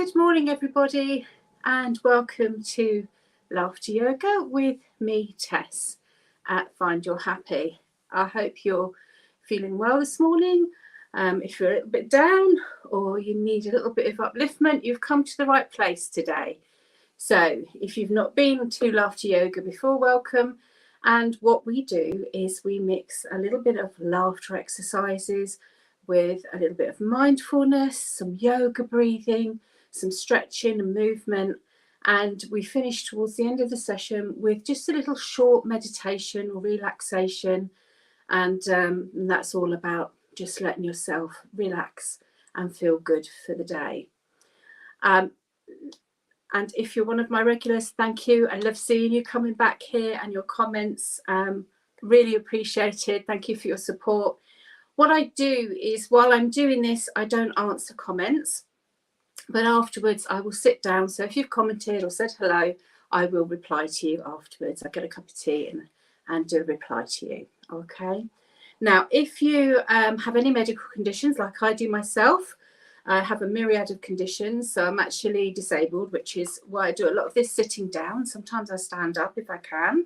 Good morning, everybody, and welcome to Laughter Yoga with me, Tess, at Find Your Happy. I hope you're feeling well this morning. If you're a little bit down or you need a little bit of upliftment, you've come to the right place today. So if you've not been to Laughter Yoga before, welcome. And what we do is we mix a little bit of laughter exercises with a little bit of mindfulness, some yoga breathing, some stretching and movement, and we finish towards the end of the session with just a little short meditation or relaxation, and that's all about just letting yourself relax and feel good for the day. And if you're one of my regulars, thank you. I love seeing you coming back here and your comments, really appreciated. Thank you for your support. What I do is, while I'm doing this, I don't answer comments, but afterwards I will sit down. So if you've commented or said hello, I will reply to you afterwards. I get a cup of tea and do a reply to you. Okay. Now, if you have any medical conditions like I do myself, I have a myriad of conditions. So I'm actually disabled, which is why I do a lot of this sitting down. Sometimes I stand up if I can.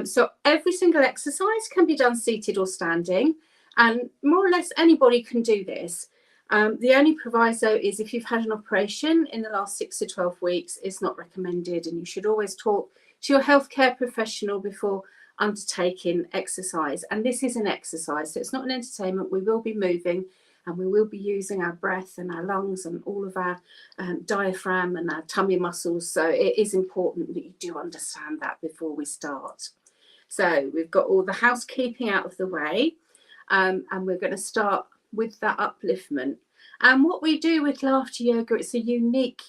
So every single exercise can be done seated or standing, and more or less anybody can do this. The only proviso is if you've had an operation in the last 6 to 12 weeks, it's not recommended, and you should always talk to your healthcare professional before undertaking exercise. And this is an exercise, so it's not an entertainment. We will be moving and we will be using our breath and our lungs and all of our diaphragm and our tummy muscles. So it is important that you do understand that before we start. So we've got all the housekeeping out of the way, and we're going to start with that upliftment. And what we do with laughter yoga, it's a unique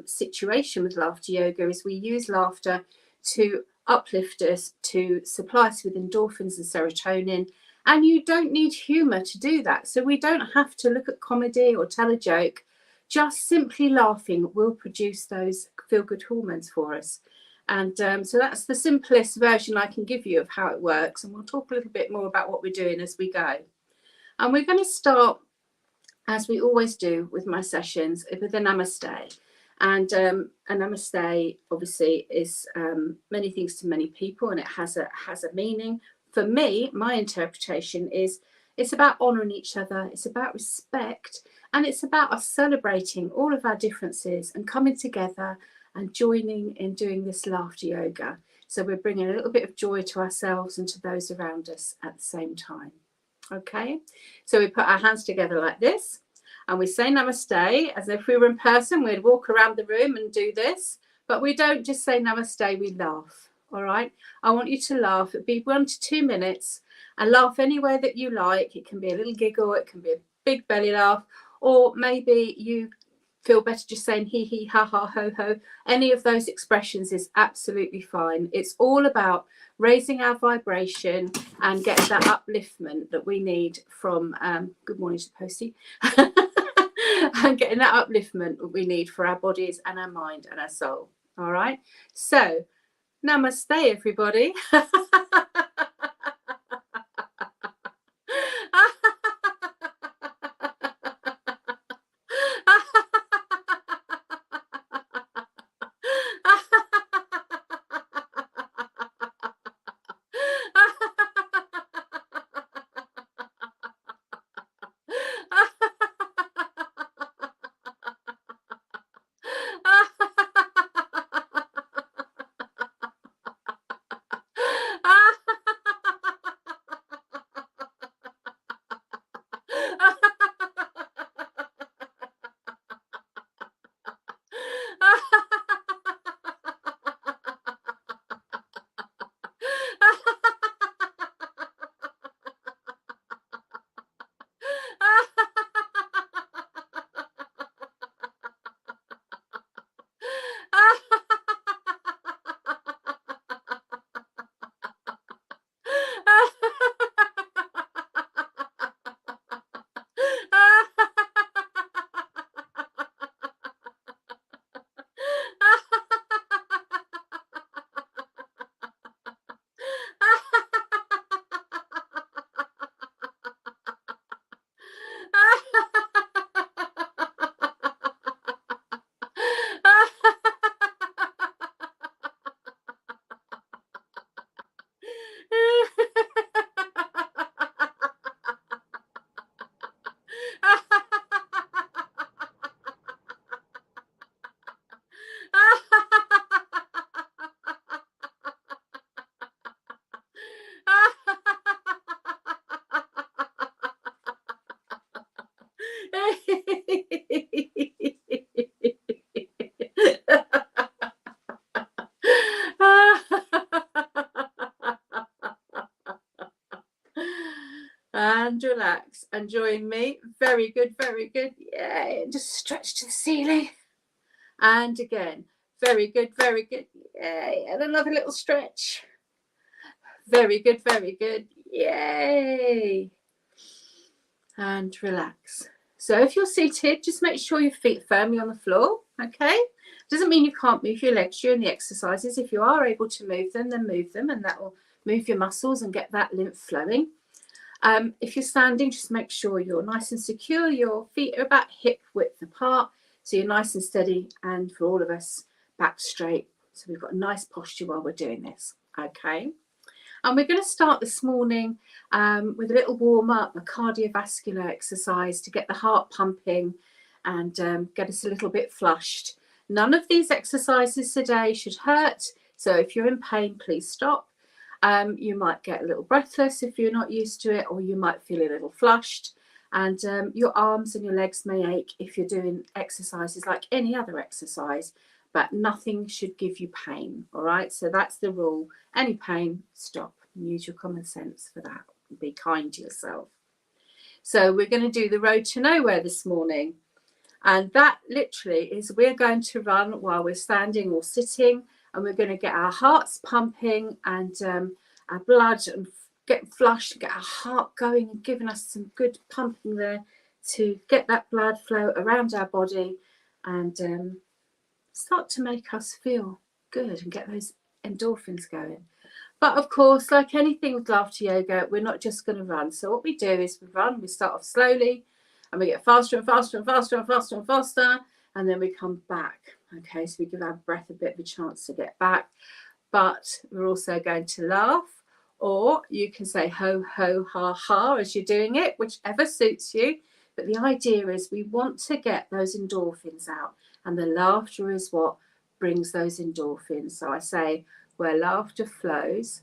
situation with laughter yoga, is we use laughter to uplift us, to supply us with endorphins and serotonin, and you don't need humour to do that. So we don't have to look at comedy or tell a joke. Just simply laughing will produce those feel-good hormones for us. And so that's the simplest version I can give you of how it works, and we'll talk a little bit more about what we're doing as we go. And we're going to start, as we always do with my sessions, with a namaste. And a namaste obviously is many things to many people, and it has a meaning. For me, my interpretation is it's about honouring each other, it's about respect, and it's about us celebrating all of our differences and coming together and joining in doing this laughter yoga. So we're bringing a little bit of joy to ourselves and to those around us at the same time. Okay, so we put our hands together like this and we say namaste as if we were in person. We'd walk around the room and do this, but we don't just say namaste, we laugh. All right, I want you to laugh. It'd be 1 to 2 minutes, and laugh anywhere that you like. It can be a little giggle, it can be a big belly laugh, or maybe you feel better just saying hee hee, ha ha, ho ho. Any of those expressions is absolutely fine. It's all about raising our vibration and getting that upliftment that we need from good morning to Posty and getting that upliftment that we need for our bodies and our mind and our soul. All right, so namaste, everybody. and relax and join me. Very good, very good. Yay. Just stretch to the ceiling. And again, very good, very good. Yay. And another little stretch. Very good, very good. Yay. And relax. So if you're seated, just make sure your feet firmly on the floor, okay? Doesn't mean you can't move your legs during the exercises. If you are able to move them, then move them, and that will move your muscles and get that lymph flowing. If you're standing, just make sure you're nice and secure. Your feet are about hip width apart, so you're nice and steady, and for all of us, back straight. So we've got a nice posture while we're doing this, okay? And we're going to start this morning with a little warm-up, a cardiovascular exercise to get the heart pumping and get us a little bit flushed. None of these exercises today should hurt, so if you're in pain, please stop. You might get a little breathless if you're not used to it, or you might feel a little flushed, and your arms and your legs may ache if you're doing exercises like any other exercise, but nothing should give you pain, all right? So that's the rule. Any pain, stop. Use your common sense for that. Be kind to yourself. So we're going to do the road to nowhere this morning. And that literally is we're going to run while we're standing or sitting, and we're going to get our hearts pumping and our blood and get flushed, get our heart going and giving us some good pumping there to get that blood flow around our body and start to make us feel good and get those endorphins going. But of course, like anything with Laughter Yoga, we're not just going to run. So what we do is we run, we start off slowly, and we get faster and faster and faster and faster and faster, and then we come back. Okay, so we give our breath a bit of a chance to get back. But we're also going to laugh, or you can say ho, ho, ha, ha as you're doing it, whichever suits you. But the idea is we want to get those endorphins out, and the laughter is what brings those endorphins. So I say, where laughter flows,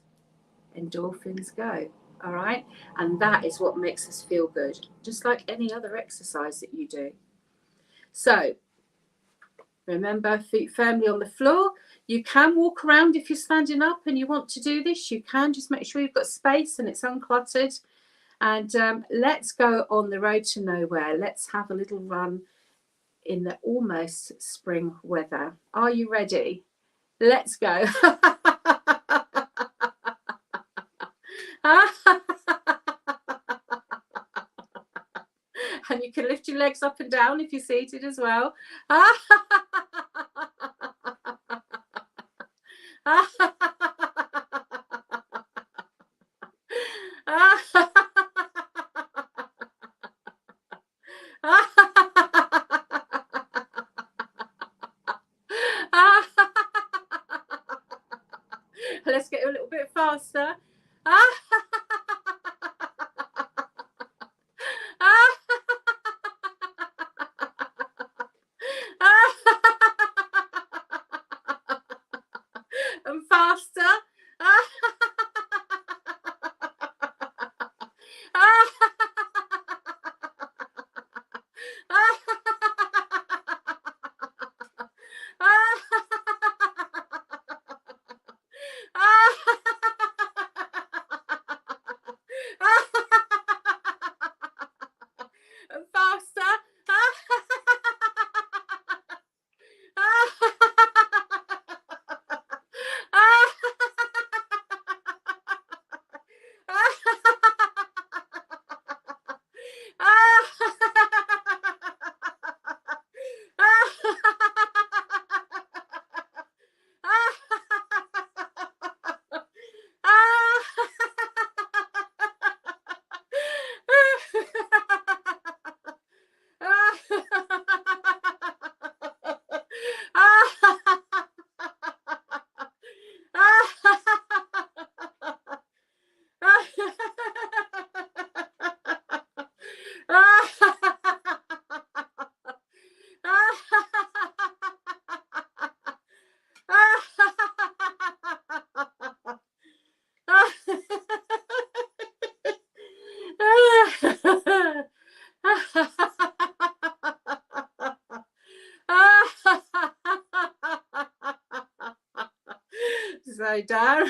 endorphins go. All right, and that is what makes us feel good, just like any other exercise that you do. So remember, feet firmly on the floor. You can walk around if you're standing up and you want to do this. You can just make sure you've got space and it's uncluttered. And let's go on the road to nowhere. Let's have a little run in the almost spring weather. Are you ready? Let's go. And you can lift your legs up and down if you're seated as well. Let's get a little bit faster. And faster. And faster. So down.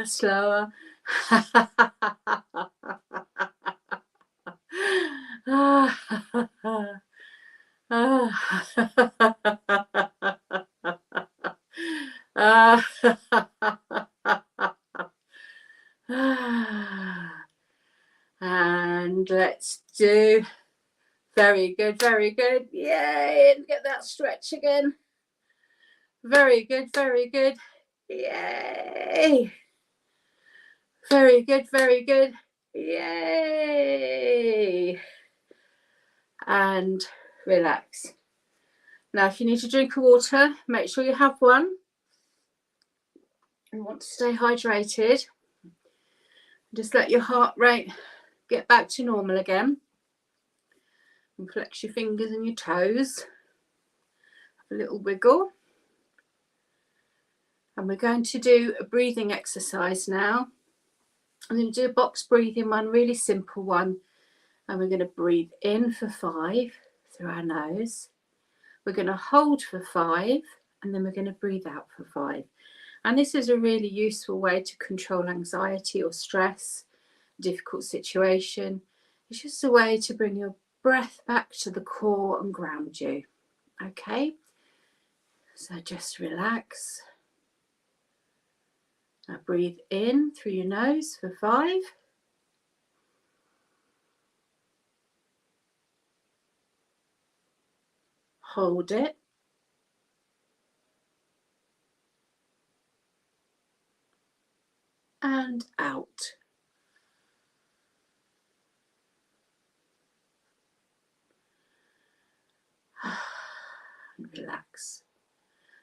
Slower. And let's do, very good, very good. Yay, and get that stretch again. Very good, very good. Yay. Very good, very good. Yay. And relax. Now, if you need to drink water, make sure you have one. You want to stay hydrated. Just let your heart rate get back to normal again. And flex your fingers and your toes. Have a little wiggle. And we're going to do a breathing exercise now. I'm going to do a box breathing one, really simple one. And we're going to breathe in for 5 through our nose. We're going to hold for 5, and then we're going to breathe out for 5. And this is a really useful way to control anxiety or stress, difficult situation. It's just a way to bring your breath back to the core and ground you. Okay, so just relax. Now breathe in through your nose for 5. Hold it. And out. And relax.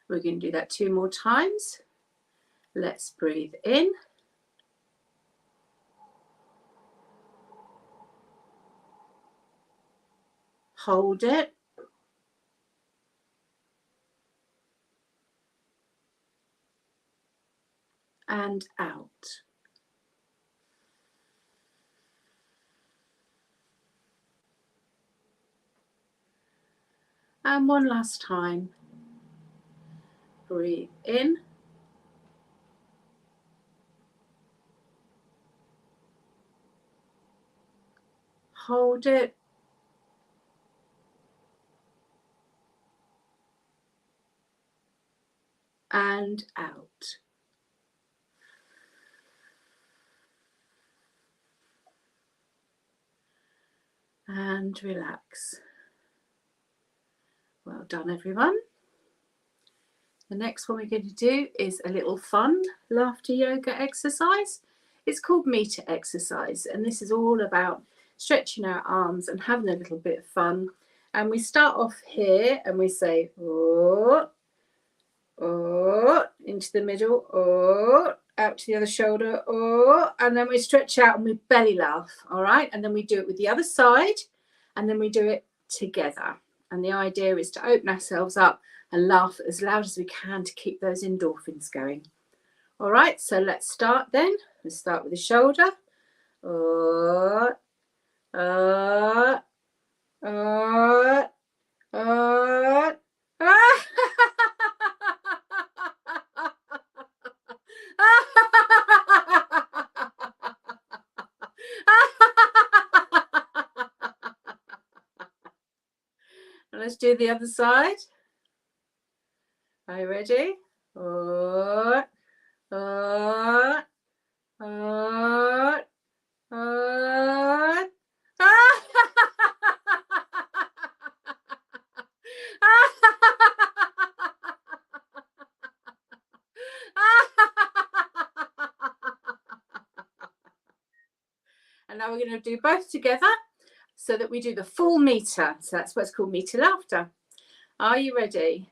We're going to do that 2 more times. Let's breathe in. Hold it. And out. And one last time. Breathe in. Hold it. And out. And relax. Well done, everyone. The next one we're going to do is a little fun laughter yoga exercise. It's called meter exercise, and this is all about stretching our arms and having a little bit of fun. And we start off here and we say, oh, oh, into the middle, oh, out to the other shoulder, oh, and then we stretch out and we belly laugh, all right? And then we do it with the other side, and then we do it together. And the idea is to open ourselves up and laugh as loud as we can to keep those endorphins going. All right, so let's start then. Let's start with the shoulder. Oh, oh, oh, oh. Let's do the other side. Are you ready? Oh, oh, oh, oh. And now we're going to do both together so that we do the full meter. So that's what's called meter laughter. Are you ready?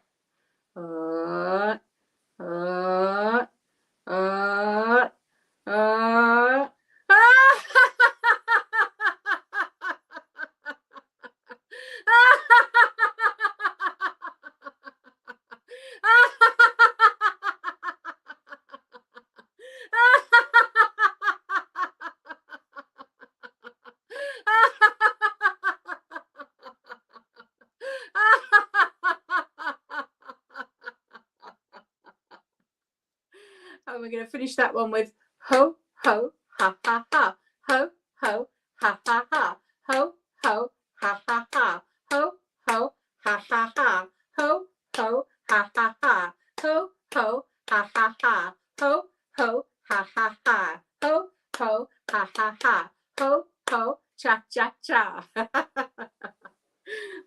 And we're going to finish that one with ho, ho, ha, ha, ha, ho, ho, ha, ha, ha, ho, ho, ha, ha, ha, ho, ho, ha, ha, ha, ho, ho, ha, ha, ha, ho, ho, ha, ha, ha, ho, ho, ha, ha, ha, ho, ho, ha, ha, ha, ho, ho, cha, cha, cha.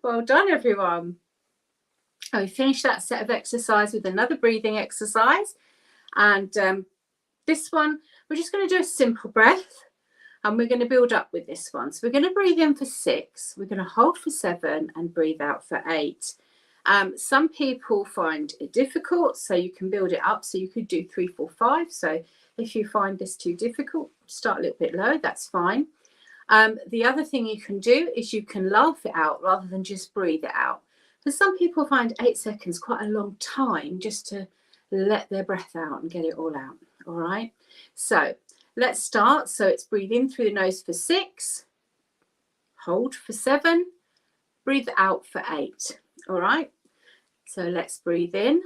Well done, everyone. We finished that set of exercise with another breathing exercise, and this one we're just going to do a simple breath, and we're going to build up with this one. So we're going to breathe in for 6, we're going to hold for 7 and breathe out for 8. Some people find it difficult, so you can build it up. So you could do 3, 4, 5. So if you find this too difficult, start a little bit low, that's fine. The other thing you can do is you can laugh it out rather than just breathe it out. Because some people find 8 seconds quite a long time just to let their breath out and get it all out. All right. So let's start. So it's breathe in through the nose for 6, hold for 7, breathe out for 8. All right. So let's breathe in.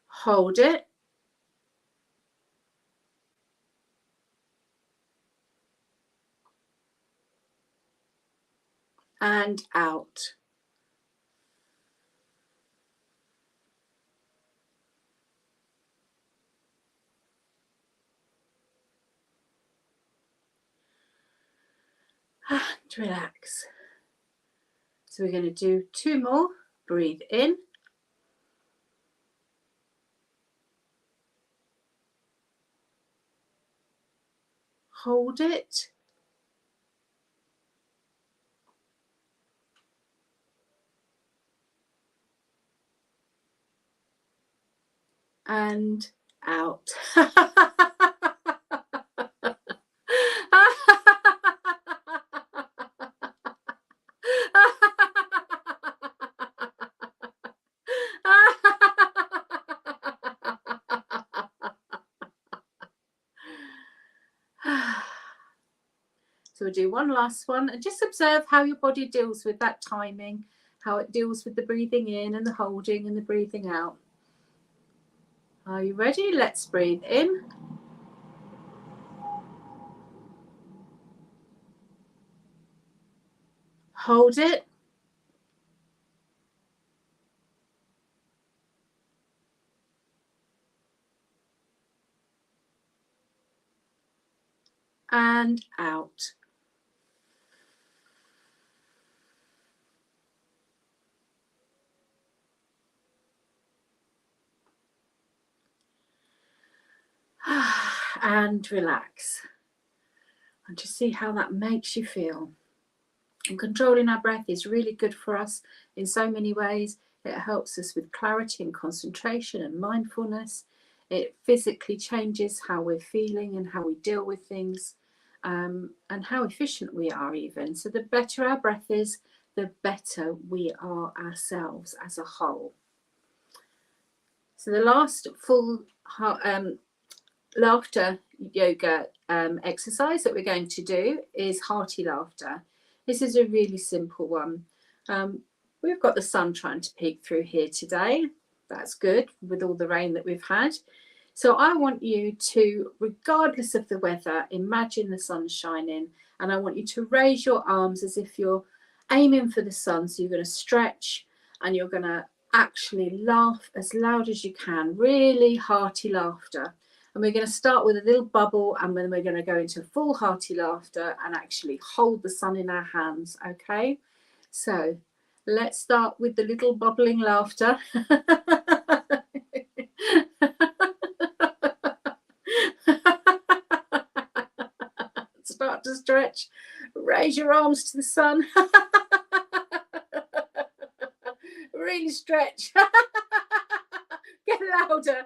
Hold it. And out. And relax. So we're going to do 2 more. Breathe in. Hold it. And out. So we'll do one last one and just observe how your body deals with that timing, how it deals with the breathing in and the holding and the breathing out. Are you ready? Let's breathe in. Hold it. And out. And relax. And just see how that makes you feel. And controlling our breath is really good for us in so many ways. It helps us with clarity and concentration and mindfulness. It physically changes how we're feeling and how we deal with things, and how efficient we are even. So the better our breath is, the better we are ourselves as a whole. So the last full laughter yoga exercise that we're going to do is hearty laughter. This is a really simple one. We've got the sun trying to peek through here today. That's good with all the rain that we've had. So I want you to, regardless of the weather, imagine the sun shining, and I want you to raise your arms as if you're aiming for the sun. So you're going to stretch and you're going to actually laugh as loud as you can, really hearty laughter. And we're going to start with a little bubble, and then we're going to go into full hearty laughter and actually hold the sun in our hands, okay? So let's start with the little bubbling laughter. Start to stretch. Raise your arms to the sun. Really stretch. Get louder.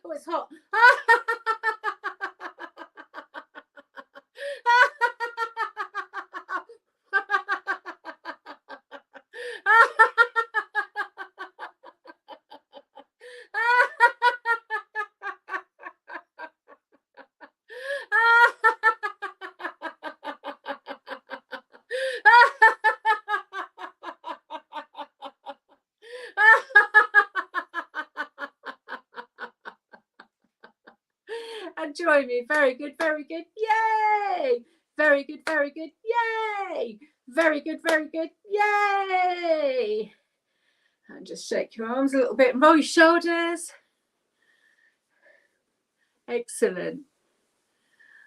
Oh, it's hot. And join me. Very good, very good. Yay! Very good, very good. Yay! Very good, very good. Yay! And just shake your arms a little bit and roll your shoulders. Excellent.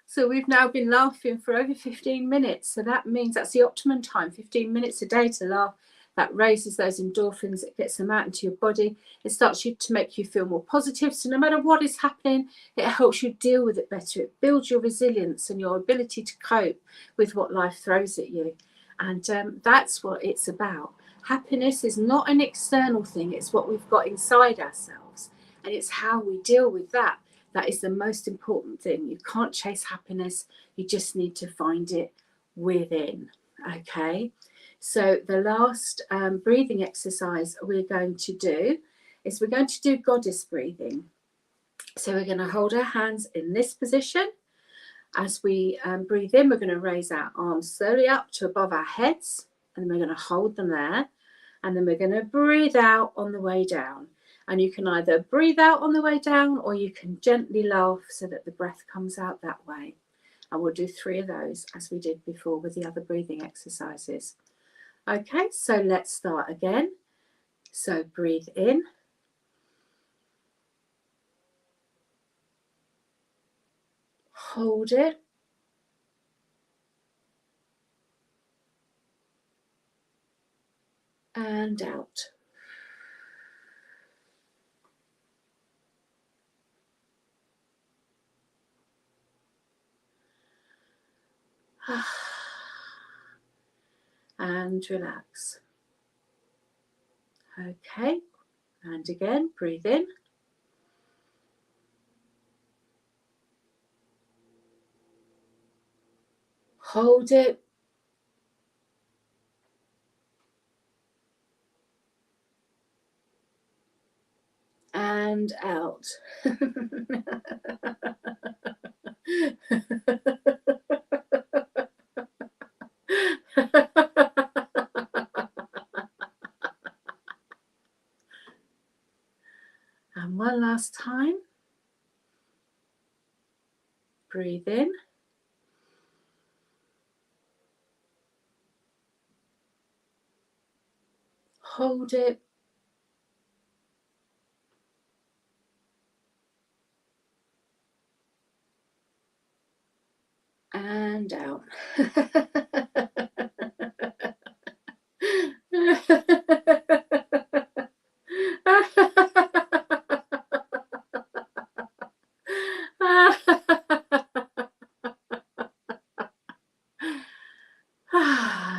So we've now been laughing for over 15 minutes. So that means that's the optimum time, 15 minutes a day to laugh. That raises those endorphins, it gets them out into your body. It starts to make you feel more positive. So no matter what is happening, it helps you deal with it better. It builds your resilience and your ability to cope with what life throws at you. And that's what it's about. Happiness is not an external thing. It's what we've got inside ourselves. And it's how we deal with that. That is the most important thing. You can't chase happiness. You just need to find it within. Okay. So the last breathing exercise we're going to do is we're going to do goddess breathing. So we're going to hold our hands in this position. As we breathe in, we're going to raise our arms slowly up to above our heads, and we're going to hold them there. And then we're going to breathe out on the way down. And you can either breathe out on the way down, or you can gently laugh so that the breath comes out that way. And we'll do 3 of those as we did before with the other breathing exercises. Okay, so let's start again. So breathe in. Hold it. And out. And relax. Okay, and again, breathe in. Hold it. And out. And one last time. Breathe in. Hold it. And out.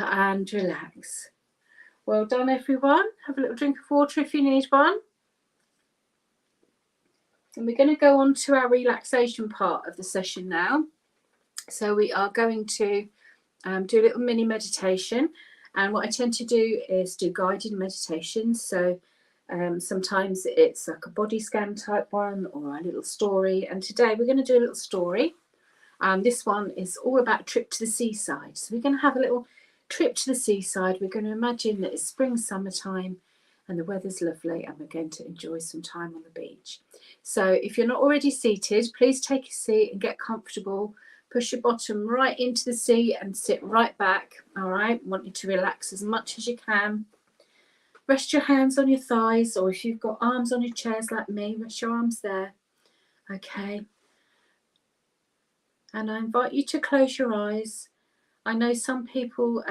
And relax. Well done, everyone. Have a little drink of water if you need one. And we're going to go on to our relaxation part of the session now. So we are going to do a little mini meditation. And what I tend to do is do guided meditations. So sometimes it's like a body scan type one or a little story. And today we're going to do a little story. This one is all about a trip to the seaside. So we're going to have a little trip to the seaside. We're going to imagine that it's spring, summertime, and the weather's lovely, and we're going to enjoy some time on the beach. So if you're not already seated, please take a seat and get comfortable. Push your bottom right into the seat and sit right back. All right, I want you to relax as much as you can. Rest your hands on your thighs, or if you've got arms on your chairs like me, rest your arms there. Okay. And I invite you to close your eyes. I know some people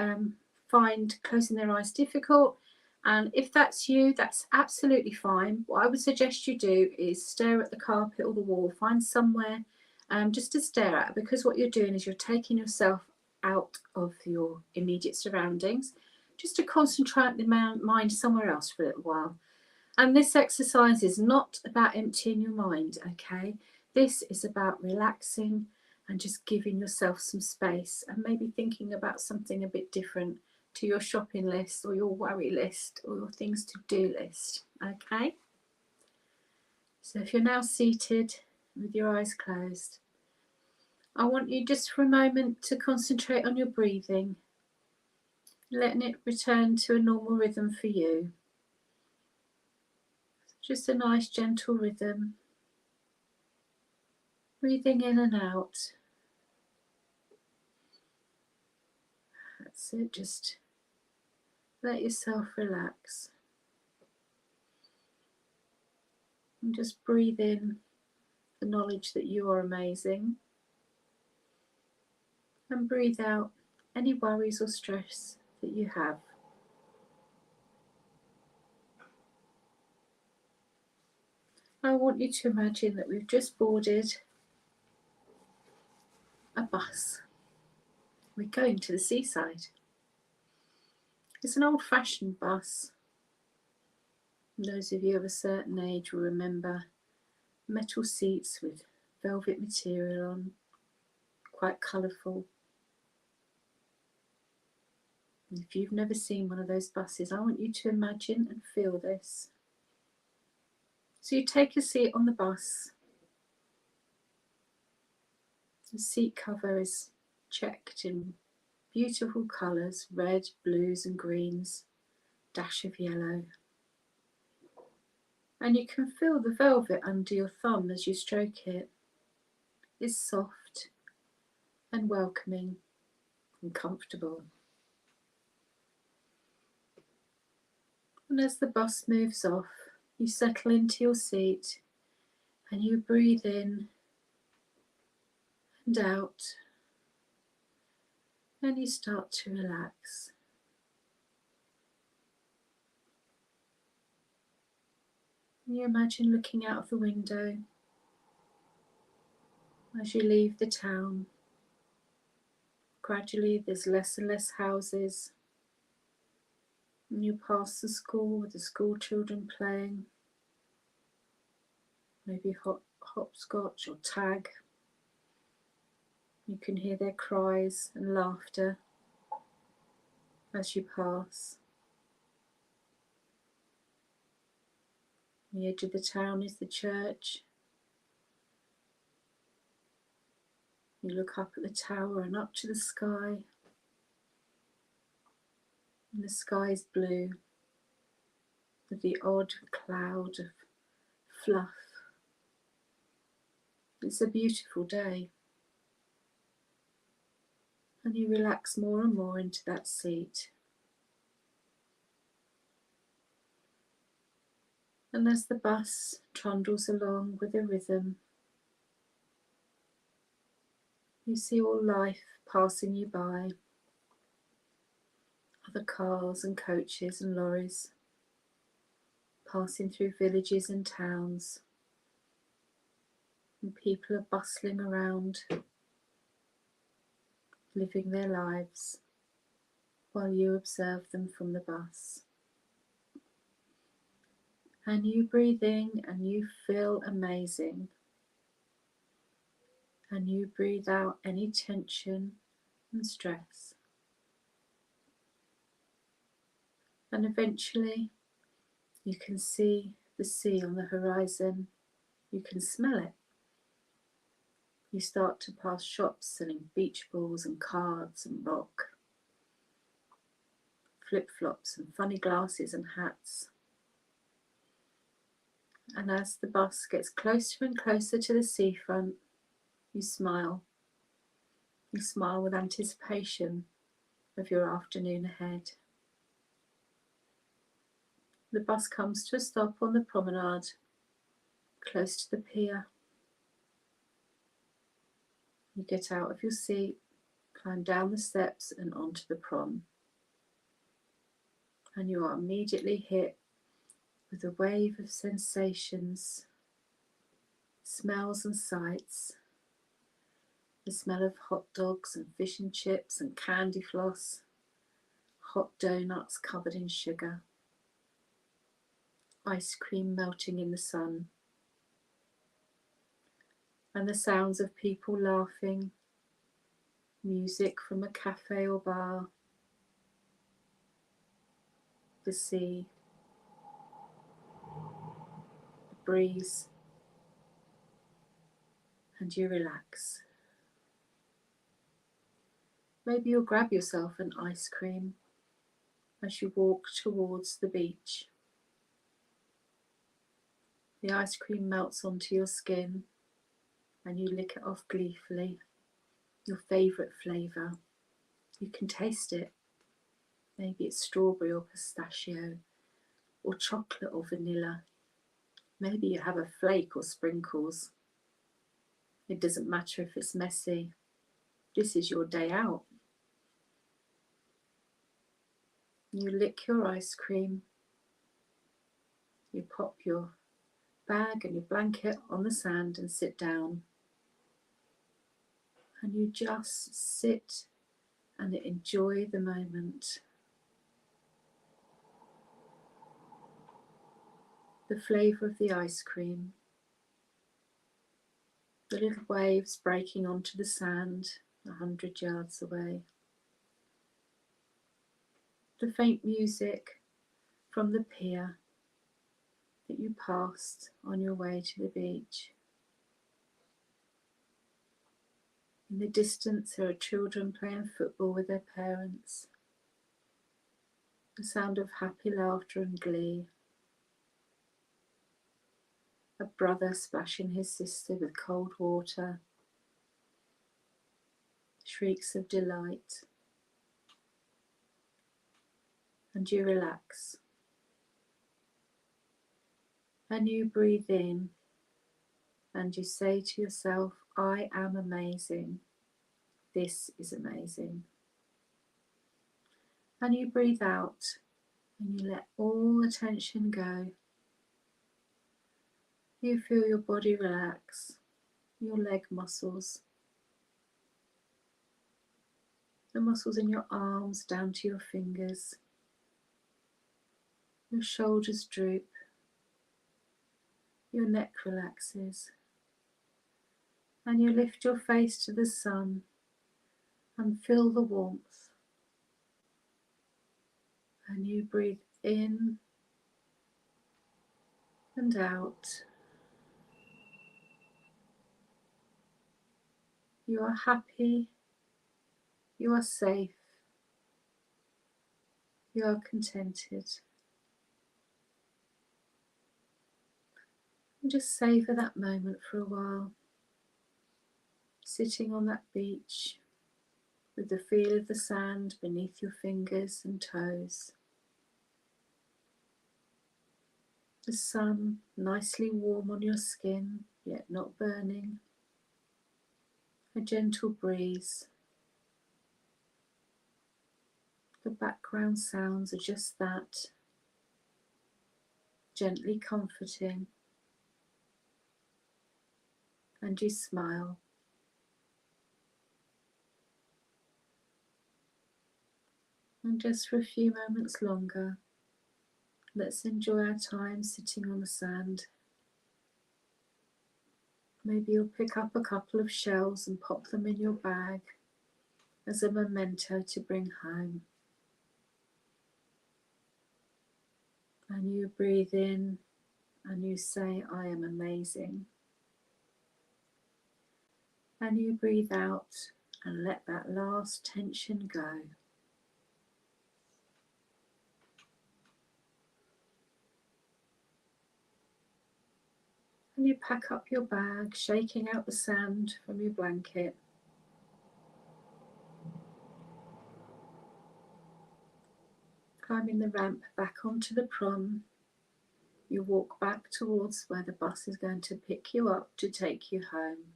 find closing their eyes difficult. And if that's you, that's absolutely fine. What I would suggest you do is stare at the carpet or the wall. Find somewhere just to stare at, because what you're doing is you're taking yourself out of your immediate surroundings, just to concentrate the mind somewhere else for a little while. And this exercise is not about emptying your mind, okay? This is about relaxing and just giving yourself some space and maybe thinking about something a bit different to your shopping list or your worry list or your things to do list, okay? So if you're now seated with your eyes closed, I want you just for a moment to concentrate on your breathing, letting it return to a normal rhythm for you. Just a nice gentle rhythm. Breathing in and out. That's it, just let yourself relax. And just breathe in the knowledge that you are amazing. And breathe out any worries or stress that you have. I want you to imagine that we've just boarded a bus. We're going to the seaside. It's an old-fashioned bus. Those of you of a certain age will remember metal seats with velvet material on, quite colourful. And if you've never seen one of those buses, I want you to imagine and feel this. So you take a seat on the bus. The seat cover is checked in beautiful colours, red, blues and greens, dash of yellow. And you can feel the velvet under your thumb as you stroke it. It's soft and welcoming and comfortable. And as the bus moves off, you settle into your seat and you breathe in and out, and you start to relax. And you imagine looking out of the window as you leave the town. Gradually there's less and less houses, and you pass the school with the school children playing, maybe hopscotch or tag. You can hear their cries and laughter as you pass. On the edge of the town is the church. You look up at the tower and up to the sky. And the sky is blue with the odd cloud of fluff. It's a beautiful day. And you relax more and more into that seat. And as the bus trundles along with a rhythm, you see all life passing you by. Other cars and coaches and lorries passing through villages and towns. And people are bustling around, living their lives, while you observe them from the bus. And you breathe in and you feel amazing. And you breathe out any tension and stress. And eventually you can see the sea on the horizon. You can smell it. You start to pass shops selling beach balls and cards and rock, flip-flops and funny glasses and hats. And as the bus gets closer and closer to the seafront, you smile. You smile with anticipation of your afternoon ahead. The bus comes to a stop on the promenade, close to the pier. You get out of your seat, climb down the steps and onto the prom. And you are immediately hit with a wave of sensations, smells and sights. The smell of hot dogs and fish and chips and candy floss, hot donuts covered in sugar, ice cream melting in the sun, and the sounds of people laughing, music from a cafe or bar, the sea, the breeze, and you relax. Maybe you'll grab yourself an ice cream as you walk towards the beach. The ice cream melts onto your skin and you lick it off gleefully. Your favourite flavour. You can taste it. Maybe it's strawberry or pistachio, or chocolate or vanilla. Maybe you have a flake or sprinkles. It doesn't matter if it's messy. This is your day out. You lick your ice cream. You pop your bag and your blanket on the sand and sit down. And you just sit and enjoy the moment. The flavour of the ice cream. The little waves breaking onto the sand 100 yards away. The faint music from the pier that you passed on your way to the beach. In the distance there are children playing football with their parents. The sound of happy laughter and glee. A brother splashing his sister with cold water. Shrieks of delight. And you relax. And you breathe in and you say to yourself, I am amazing. This is amazing. And you breathe out and you let all the tension go. You feel your body relax, your leg muscles, the muscles in your arms down to your fingers. Your shoulders droop, your neck relaxes, and you lift your face to the sun and feel the warmth. And you breathe in and out. You are happy, you are safe, you are contented. And just savour that moment for a while, sitting on that beach with the feel of the sand beneath your fingers and toes. The sun nicely warm on your skin, yet not burning. A gentle breeze. The background sounds are just that, gently comforting. And you smile. And just for a few moments longer, let's enjoy our time sitting on the sand. Maybe you'll pick up a couple of shells and pop them in your bag as a memento to bring home. And you breathe in and you say, I am amazing. And you breathe out and let that last tension go. And you pack up your bag, shaking out the sand from your blanket. Climbing the ramp back onto the prom, you walk back towards where the bus is going to pick you up to take you home.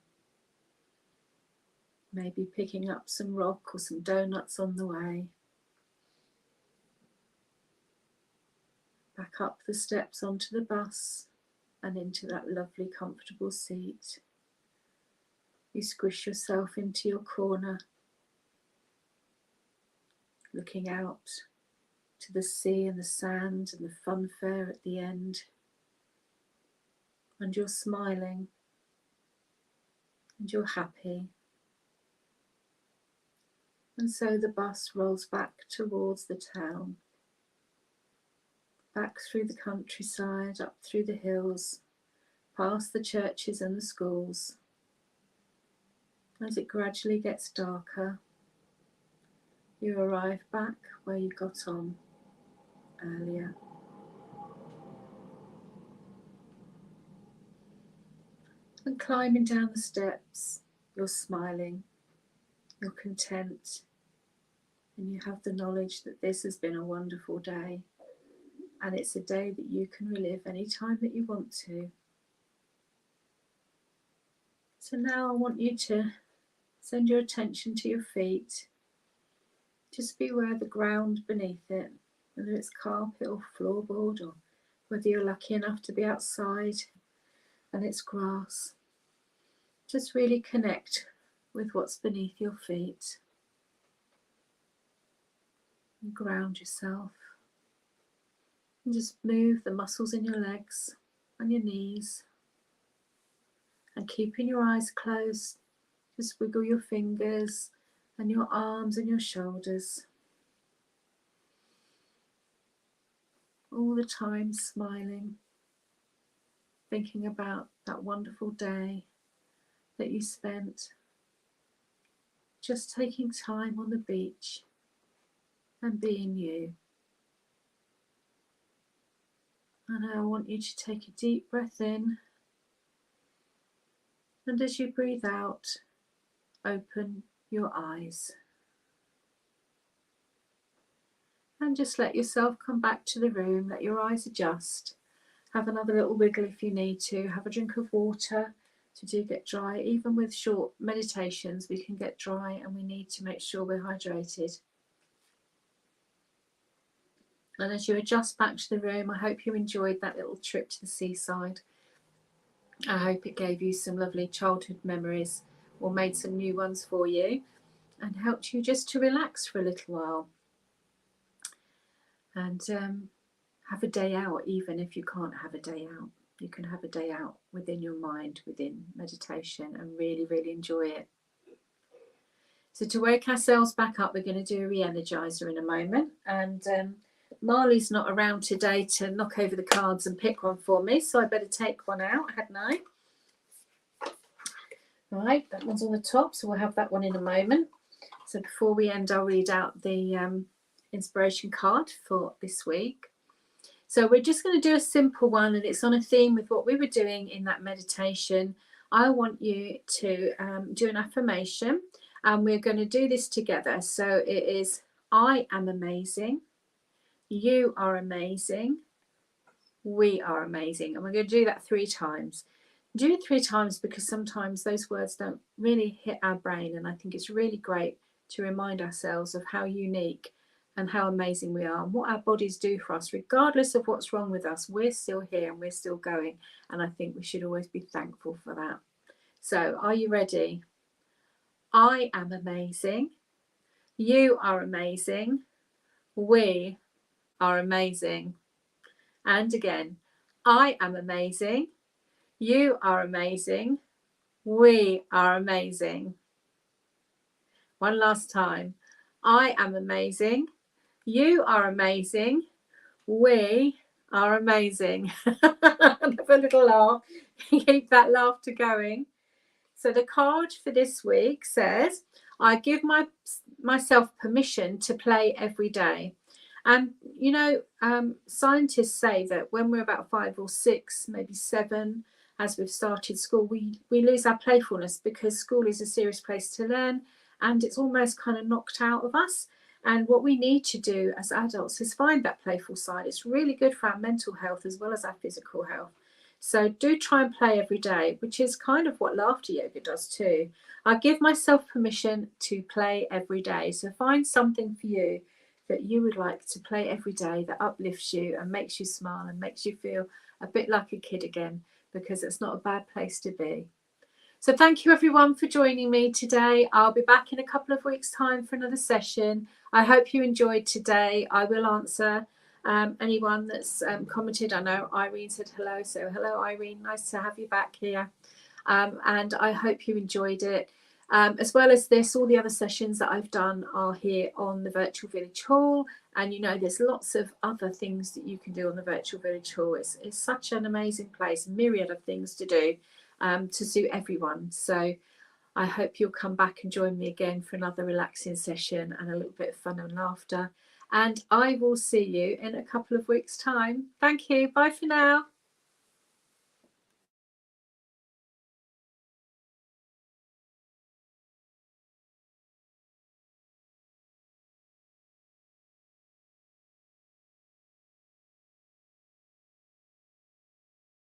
Maybe picking up some rock or some donuts on the way. Back up the steps onto the bus and into that lovely comfortable seat. You squish yourself into your corner, looking out to the sea and the sand and the funfair at the end. And you're smiling and you're happy. And so the bus rolls back towards the town, back through the countryside, up through the hills, past the churches and the schools. As it gradually gets darker, you arrive back where you got on earlier. And climbing down the steps, you're smiling, you're content, and you have the knowledge that this has been a wonderful day, and it's a day that you can relive any time that you want to. So now I want you to send your attention to your feet. Just be aware of the ground beneath it, whether it's carpet or floorboard, or whether you're lucky enough to be outside and it's grass. Just really connect with what's beneath your feet. And ground yourself. And just move the muscles in your legs and your knees. And keeping your eyes closed, just wiggle your fingers and your arms and your shoulders. All the time smiling, thinking about that wonderful day that you spent just taking time on the beach and being you. And I want you to take a deep breath in, and as you breathe out, open your eyes. And just let yourself come back to the room, let your eyes adjust. Have another little wiggle if you need to. Have a drink of water to do get dry. Even with short meditations, we can get dry, and we need to make sure we're hydrated. And as you adjust back to the room, I hope you enjoyed that little trip to the seaside. I hope it gave you some lovely childhood memories, or made some new ones for you, and helped you just to relax for a little while. And have a day out. Even if you can't have a day out, you can have a day out within your mind, within meditation, and really, really enjoy it. So to wake ourselves back up, we're going to do a re-energizer in a moment. And Marley's not around today to knock over the cards and pick one for me, so I better take one out, hadn't I? Right, that one's on the top, so we'll have that one in a moment. So before we end, I'll read out the inspiration card for this week. So we're just going to do a simple one, and it's on a theme with what we were doing in that meditation. I want you to do an affirmation, and we're going to do this together. So it is, I am amazing, you are amazing, we are amazing. And we're going to do that 3 times. Do it 3 times because sometimes those words don't really hit our brain, and I think it's really great to remind ourselves of how unique and how amazing we are, and what our bodies do for us. Regardless of what's wrong with us, we're still here and we're still going, and I think we should always be thankful for that. So are you ready? I am amazing, you are amazing, we are amazing. And again, I am amazing, you are amazing, we are amazing. One last time. I am amazing, you are amazing, we are amazing. Have a little laugh. Keep that laughter going. So the card for this week says, I give myself permission to play every day. And, you know, scientists say that when we're about 5 or 6, maybe 7, as we've started school, we lose our playfulness, because school is a serious place to learn, and it's almost kind of knocked out of us. And what we need to do as adults is find that playful side. It's really good for our mental health as well as our physical health. So do try and play every day, which is kind of what laughter yoga does too. I give myself permission to play every day. So find something for you that you would like to play every day that uplifts you and makes you smile and makes you feel a bit like a kid again, because it's not a bad place to be. So thank you everyone for joining me today. I'll be back in a couple of weeks' time for another session. I hope you enjoyed today. I will answer anyone that's commented. I know Irene said hello, so hello Irene, nice to have you back here. And I hope you enjoyed it. As well as this, all the other sessions that I've done are here on the Virtual Village Hall. And you know, there's lots of other things that you can do on the Virtual Village Hall. It's such an amazing place, myriad of things to do to suit everyone. So I hope you'll come back and join me again for another relaxing session and a little bit of fun and laughter. And I will see you in a couple of weeks' time. Thank you. Bye for now.